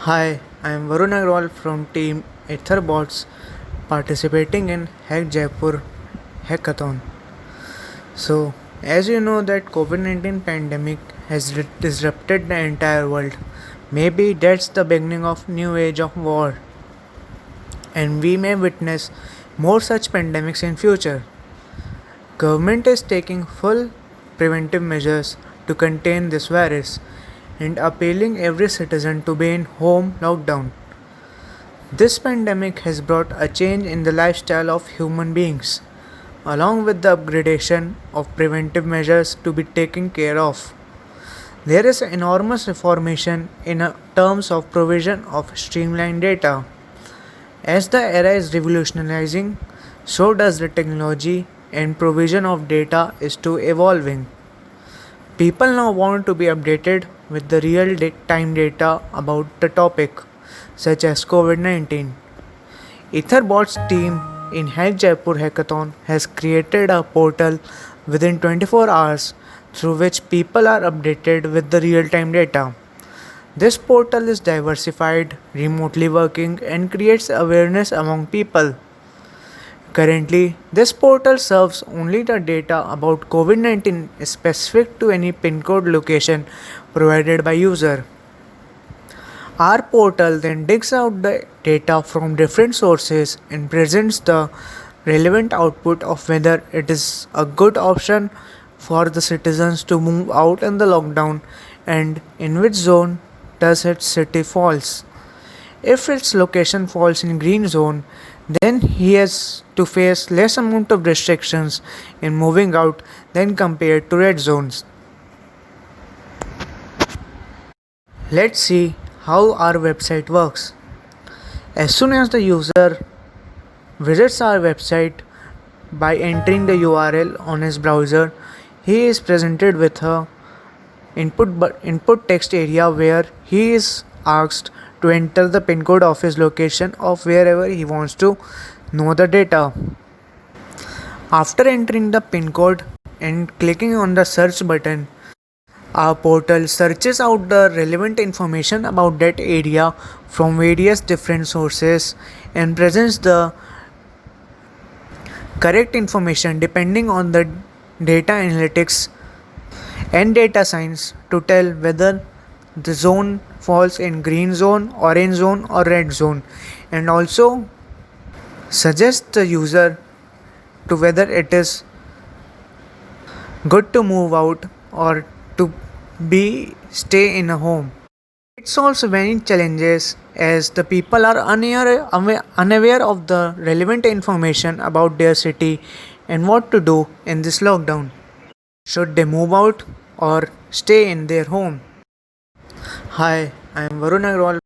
Hi, I am Varun Agrawal from Team Etherbots participating in Hack Jaipur Hackathon. So, as you know that COVID-19 pandemic has disrupted the entire world. Maybe that's the beginning of new age of war and we may witness more such pandemics in future. Government is taking full preventive measures to contain this virus and appealing every citizen to be in home lockdown. This pandemic has brought a change in the lifestyle of human beings, along with the upgradation of preventive measures to be taken care of. There is enormous reformation in terms of provision of streamlined data. As the era is revolutionizing, so does the technology and provision of data is too evolving. People now want to be updated with the real time data about the topic, such as COVID 19. Etherbots team in Hack Jaipur Hackathon has created a portal within 24 hours through which people are updated with the real time data. This portal is diversified, remotely working, and creates awareness among people. Currently, this portal serves only the data about COVID 19 specific to any PIN code location provided by user. Our portal then digs out the data from different sources and presents the relevant output of whether it is a good option for the citizens to move out in the lockdown and in which zone does its city falls. If its location falls in green zone, then he has to face less amount of restrictions in moving out than compared to red zones. Let's see how our website works. As soon as the user visits our website by entering the URL on his browser, he is presented with a input text area where he is asked to enter the pin code of his location of wherever he wants to know the data. After entering the pin code and clicking on the search button, our portal searches out the relevant information about that area from various different sources and presents the correct information depending on the data analytics and data science to tell whether the zone falls in green zone, orange zone or red zone, and also suggest the user to whether it is good to move out or to be stay in a home. It solves many challenges as the people are unaware of the relevant information about their city and what to do in this lockdown. Should they move out or stay in their home? Hi, I am Varun Agrawal